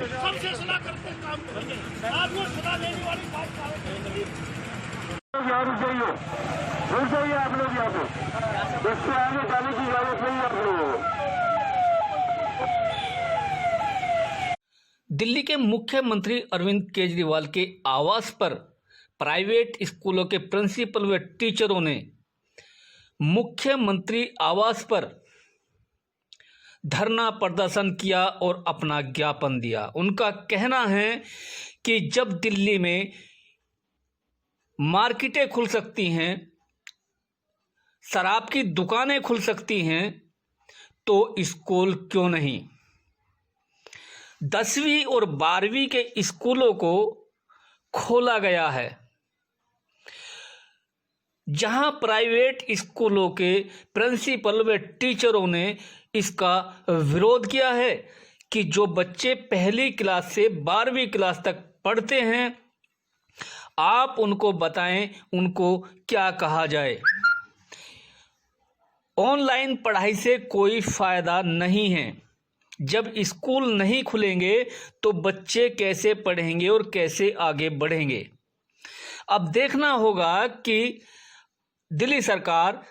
सबसे सलाह करते काम करेंगे। आज वो सलाह लेने वाली बात रुक जाइए आप लोग यहाँ पे, इससे आगे जाने की इजाजत नहीं आप लोगों को। दिल्ली के मुख्यमंत्री अरविंद केजरीवाल के आवास पर प्राइवेट स्कूलों के प्रिंसिपल व टीचरों ने मुख्यमंत्री आवास पर धरना प्रदर्शन किया और अपना ज्ञापन दिया। उनका कहना है कि जब दिल्ली में मार्केटें खुल सकती हैं, शराब की दुकानें खुल सकती हैं, तो स्कूल क्यों नहीं। 10वीं और 12वीं के स्कूलों को खोला गया है, जहां प्राइवेट स्कूलों के प्रिंसिपल व टीचरों ने इसका विरोध किया है कि जो बच्चे पहली क्लास से 12वीं क्लास तक पढ़ते हैं, आप उनको बताएं उनको क्या कहा जाए। ऑनलाइन पढ़ाई से कोई फायदा नहीं है। जब स्कूल नहीं खुलेंगे तो बच्चे कैसे पढ़ेंगे और कैसे आगे बढ़ेंगे। अब देखना होगा कि दिल्ली सरकार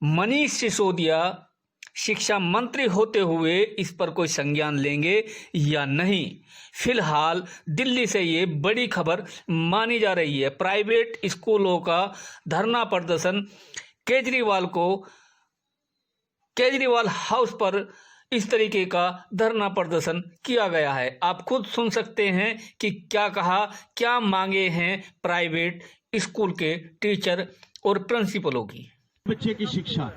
मनीष सिसोदिया शिक्षा मंत्री होते हुए इस पर कोई संज्ञान लेंगे या नहीं। फिलहाल दिल्ली से ये बड़ी खबर मानी जा रही है। प्राइवेट स्कूलों का धरना प्रदर्शन केजरीवाल हाउस पर इस तरीके का धरना प्रदर्शन किया गया है। आप खुद सुन सकते हैं कि क्या कहा, क्या मांगे हैं प्राइवेट स्कूल के टीचर और प्रिंसिपलों की। बच्चे की शिक्षा,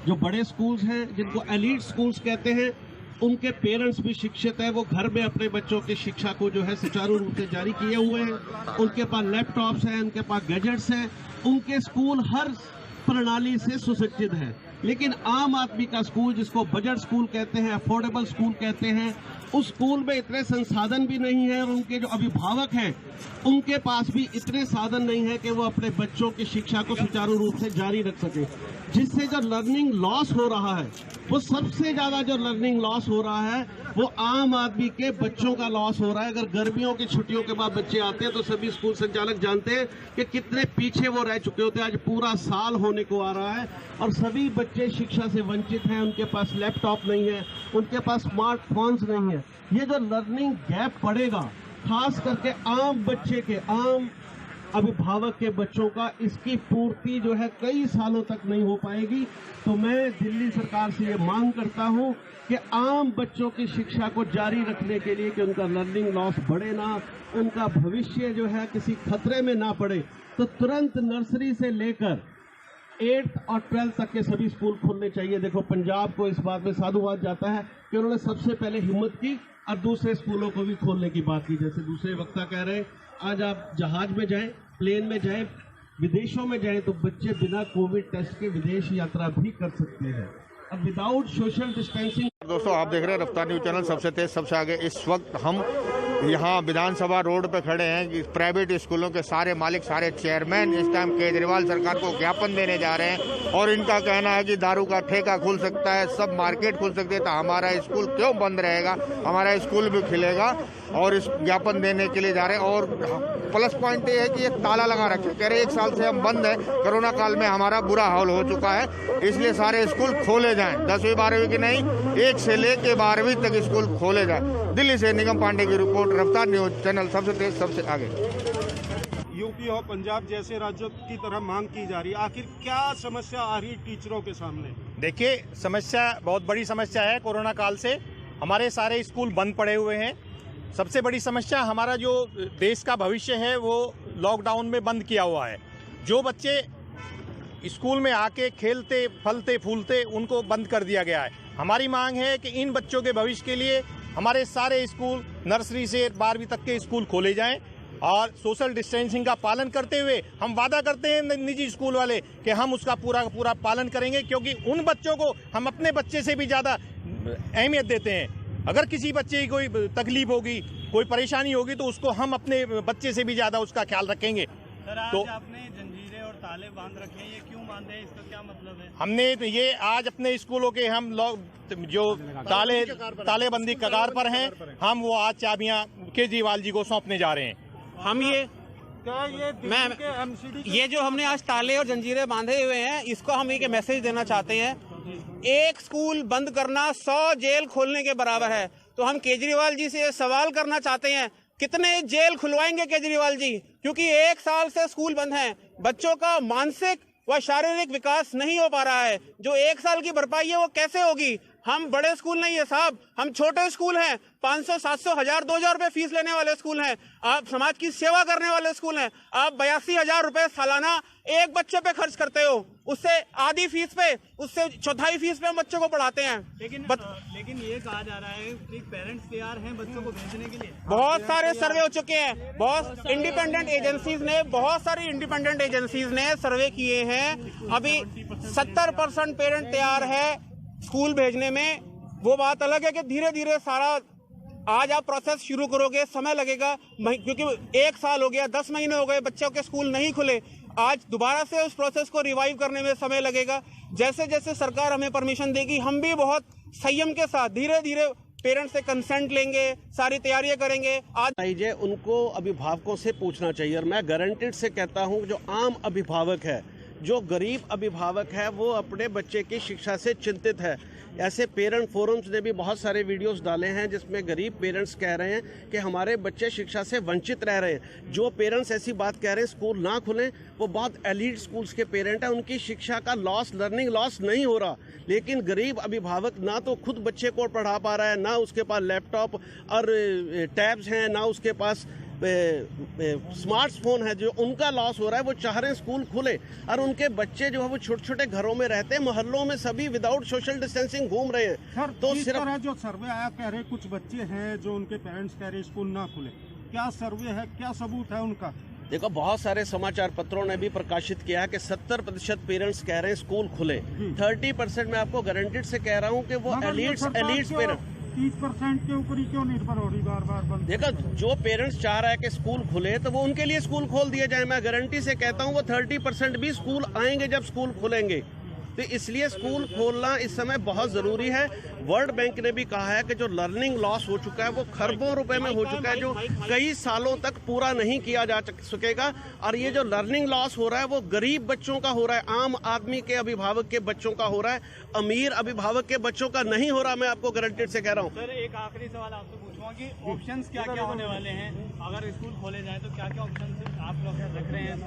जो बड़े स्कूल्स हैं जिनको एलीट स्कूल्स कहते हैं, उनके पेरेंट्स भी शिक्षित हैं। वो घर में अपने बच्चों की शिक्षा को जो है सुचारू रूप से जारी किए हुए हैं। उनके पास लैपटॉप्स हैं, उनके पास गैजेट्स हैं, उनके स्कूल हर प्रणाली से सुसज्जित है। लेकिन आम आदमी का स्कूल, जिसको बजट स्कूल कहते हैं, अफोर्डेबल स्कूल कहते हैं, उस स्कूल में इतने संसाधन भी नहीं है और उनके जो अभिभावक हैं उनके पास भी इतने साधन नहीं है कि वो अपने बच्चों की शिक्षा को सुचारू रूप से जारी रख सके। जिससे जो लर्निंग लॉस हो रहा है, वो सबसे ज्यादा जो लर्निंग लॉस हो रहा है वो आम आदमी के बच्चों का लॉस हो रहा है। अगर गर्मियों की छुट्टियों के बाद बच्चे आते हैं तो सभी स्कूल संचालक जानते हैं कि कितने पीछे वो रह चुके होते हैं। आज पूरा साल होने को आ रहा है और सभी बच्चे शिक्षा से वंचित हैं। उनके पास लैपटॉप नहीं है, उनके पास स्मार्टफोन्स नहीं है। ये जो लर्निंग गैप पड़ेगा, खास करके आम बच्चे के, आम अभिभावक के बच्चों का, इसकी पूर्ति जो है कई सालों तक नहीं हो पाएगी। तो मैं दिल्ली सरकार से ये मांग करता हूं कि आम बच्चों की शिक्षा को जारी रखने के लिए कि उनका लर्निंग लॉस बढ़े ना, उनका भविष्य जो है किसी खतरे में ना पड़े, तो तुरंत नर्सरी से लेकर 8th और 12th तक के सभी स्कूल खोलने चाहिए। देखो, पंजाब को इस बात में साधुवाद जाता है कि उन्होंने सबसे पहले हिम्मत की और दूसरे स्कूलों को भी खोलने की बात की। जैसे दूसरे वक्ता कह रहे हैं, आज आप जहाज में जाएं, प्लेन में जाएं, विदेशों में जाएं तो बच्चे बिना कोविड टेस्ट के विदेश यात्रा भी कर सकते हैं। अब विदाउट सोशल डिस्टेंसिंग। दोस्तों, आप देख रहे हैं रफ्तार न्यूज चैनल, सबसे तेज सबसे आगे। इस वक्त हम यहाँ विधानसभा रोड पे खड़े हैं। प्राइवेट स्कूलों के सारे मालिक, सारे चेयरमैन इस टाइम केजरीवाल सरकार को ज्ञापन देने जा रहे हैं और इनका कहना है कि दारू का ठेका खुल सकता है, सब मार्केट खुल सकती है, तो हमारा स्कूल क्यों बंद रहेगा, हमारा स्कूल भी खुलेगा। और इस ज्ञापन देने के लिए जा रहे हैं। और प्लस पॉइंट ये है कि ये ताला लगा रखे, कह रहे 1 साल से हम बंद है, कोरोना काल में हमारा बुरा हाल हो चुका है, इसलिए सारे स्कूल खोले जाएं। 10वीं 12वीं की नहीं, 1 से लेकर 12वीं तक स्कूल खोले जाएं। दिल्ली से निगम पांडे की रिपोर्ट, रफ्तार न्यूज चैनल, सबसे तेज सबसे आगे। यूपी और पंजाब जैसे राज्यों की तरह मांग की जा रही है, आखिर क्या समस्या आ रही टीचरों के सामने? देखिए, समस्या बहुत बड़ी समस्या है। कोरोना काल से हमारे सारे स्कूल बंद पड़े हुए हैं। सबसे बड़ी समस्या हमारा जो देश का भविष्य है वो लॉकडाउन में बंद किया हुआ है। जो बच्चे स्कूल में आके खेलते फलते फूलते, उनको बंद कर दिया गया है। हमारी मांग है कि इन बच्चों के भविष्य के लिए हमारे सारे स्कूल, नर्सरी से 12वीं तक के स्कूल खोले जाएं और सोशल डिस्टेंसिंग का पालन करते हुए हम वादा करते हैं निजी स्कूल वाले कि हम उसका पूरा पालन करेंगे, क्योंकि उन बच्चों को हम अपने बच्चे से भी ज़्यादा अहमियत देते हैं। अगर किसी बच्चे की कोई तकलीफ होगी, कोई परेशानी होगी, तो उसको हम अपने बच्चे से भी ज़्यादा उसका ख्याल रखेंगे। सर, आज आपने जंजीरें और ताले बांध रखे हैं, ये क्यों बांधे हैं, इसका क्या मतलब है? हमने तो ये आज अपने स्कूलों के हम लोग जो तालेबंदी कगार पर हैं, हम वो आज चाबियां केजरीवाल जी को सौंपने जा रहे हैं। हम ये क्या ये दिल्ली के एमसीडी ये जो हमने आज ताले और जंजीरें बांधे हुए हैं, इसको हम एक मैसेज देना चाहते हैं। एक स्कूल बंद करना 100 जेल खोलने के बराबर है। तो हम केजरीवाल जी से ये सवाल करना चाहते हैं, कितने जेल खुलवाएंगे केजरीवाल जी? क्योंकि 1 साल से स्कूल बंद हैं, बच्चों का मानसिक व शारीरिक विकास नहीं हो पा रहा है। जो 1 साल की भरपाई है वो कैसे होगी? हम बड़े स्कूल नहीं है साहब, हम छोटे स्कूल हैं। 500, 700, 1000, 2000 रुपए फीस लेने वाले स्कूल हैं। आप समाज की सेवा करने वाले स्कूल हैं। आप 82,000 रुपए सालाना एक बच्चे पे खर्च करते हो, उससे आधी फीस पे, उससे चौथाई फीस पे हम बच्चों को पढ़ाते हैं। लेकिन ये कहा जा रहा है कि पेरेंट्स तैयार हैं बच्चों को भेजने के लिए। बहुत सारे सर्वे हो चुके हैं, बहुत इंडिपेंडेंट एजेंसीज ने सर्वे किए हैं। अभी 70% पेरेंट तैयार है स्कूल भेजने में। वो बात अलग है कि धीरे धीरे सारा आज आप प्रोसेस शुरू करोगे, समय लगेगा, क्योंकि 1 साल हो गया, 10 महीने हो गए बच्चों के स्कूल नहीं खुले। आज दोबारा से उस प्रोसेस को रिवाइव करने में समय लगेगा। जैसे जैसे सरकार हमें परमिशन देगी, हम भी बहुत संयम के साथ धीरे धीरे पेरेंट्स से कंसेंट लेंगे, सारी तैयारियां करेंगे। आज उनको अभिभावकों से पूछना चाहिए, और मैं गारंटेड से कहता हूं, जो आम अभिभावक है, जो गरीब अभिभावक है, वो अपने बच्चे की शिक्षा से चिंतित है। ऐसे पेरेंट फोरम्स ने भी बहुत सारे वीडियोस डाले हैं जिसमें गरीब पेरेंट्स कह रहे हैं कि हमारे बच्चे शिक्षा से वंचित रह रहे हैं। जो पेरेंट्स ऐसी बात कह रहे हैं स्कूल ना खुलें, वो बहुत एलीट स्कूल्स के पेरेंट हैं, उनकी शिक्षा का लॉस, लर्निंग लॉस नहीं हो रहा। लेकिन गरीब अभिभावक ना तो खुद बच्चे को पढ़ा पा रहा है, ना उसके पास लैपटॉप और टैब्स हैं, ना उसके पास स्मार्टफोन है। जो उनका लॉस हो रहा है, वो चाह रहे हैं स्कूल खुले, और उनके बच्चे जो है वो छोटे छोटे घरों में रहते हैं, मोहल्लों में सभी विदाउट सोशल डिस्टेंसिंग घूम रहे हैं। सर, तो इस सिर्फ तरह जो सर्वे आया, कह रहे कुछ बच्चे हैं जो उनके पेरेंट्स कह रहे स्कूल ना खुले, क्या सर्वे है, क्या सबूत है उनका? देखो, बहुत सारे समाचार पत्रों ने भी प्रकाशित किया है कि 70% पेरेंट्स कह रहे हैं स्कूल खुले। 30% मैं आपको गारंटेड से कह रहा हूँ कि वो एलीट्स पेरेंट 30% के ऊपर ही क्यों निर्भर हो रही बार बंद? देखो, जो पेरेंट्स चाह रहा है कि स्कूल खुले, तो वो उनके लिए स्कूल खोल दिया जाए। मैं गारंटी से कहता हूँ वो 30% भी स्कूल आएंगे जब स्कूल खुलेंगे। तो इसलिए स्कूल खोलना इस समय बहुत जरूरी है। वर्ल्ड बैंक ने भी कहा है कि जो लर्निंग लॉस हो चुका है वो खरबों रुपए में हो चुका है, जो कई सालों तक पूरा नहीं किया जा सकेगा। और ये जो लर्निंग लॉस हो रहा है वो गरीब बच्चों का हो रहा है, आम आदमी के अभिभावक के बच्चों का हो रहा है, अमीर अभिभावक के बच्चों का नहीं हो रहा। मैं आपको गारंटेड से कह रहा हूँ। सर, एक आखिरी सवाल आपसे पूछूंगा कि ऑप्शंस क्या क्या होने वाले हैं अगर स्कूल खोले जाए, तो क्या क्या ऑप्शंस आप लोग रख रहे हैं?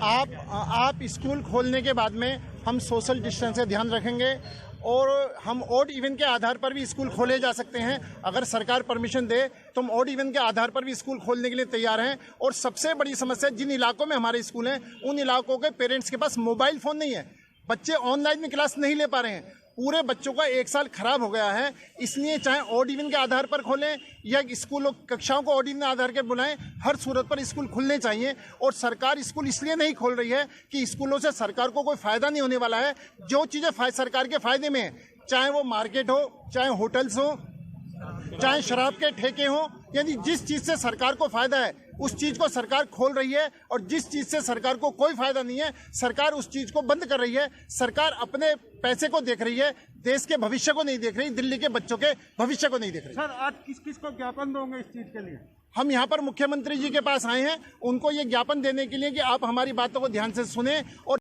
आप स्कूल खोलने के बाद में हम सोशल डिस्टेंस का ध्यान रखेंगे, और हम ऑड इवन के आधार पर भी स्कूल खोले जा सकते हैं। अगर सरकार परमिशन दे तो हम ऑड इवन के आधार पर भी स्कूल खोलने के लिए तैयार हैं। और सबसे बड़ी समस्या, जिन इलाकों में हमारे स्कूल हैं, उन इलाकों के पेरेंट्स के पास मोबाइल फ़ोन नहीं है, बच्चे ऑनलाइन में क्लास नहीं ले पा रहे हैं। पूरे बच्चों का 1 साल खराब हो गया है। इसलिए चाहे ऑड इवन के आधार पर खोलें या स्कूल कक्षाओं को ऑड इवन आधार पर बुलाएं, हर सूरत पर स्कूल खुलने चाहिए। और सरकार स्कूल इसलिए नहीं खोल रही है कि स्कूलों से सरकार को कोई फ़ायदा नहीं होने वाला है। जो चीज़ें सरकार के फ़ायदे में हैं, चाहे वो मार्केट हो, चाहे होटल्स हो, चाहे शराब के ठेके हों, यानी जिस चीज़ से सरकार को फ़ायदा है उस चीज़ को सरकार खोल रही है, और जिस चीज़ से सरकार को कोई फ़ायदा नहीं है सरकार उस चीज़ को बंद कर रही है। सरकार अपने पैसे को देख रही है, देश के भविष्य को नहीं देख रही, दिल्ली के बच्चों के भविष्य को नहीं देख रही। सर, आज किस किस को ज्ञापन दोगे इस चीज़ के लिए? हम यहाँ पर मुख्यमंत्री जी के पास आए हैं, उनको ये ज्ञापन देने के लिए कि आप हमारी बातों को ध्यान से सुने और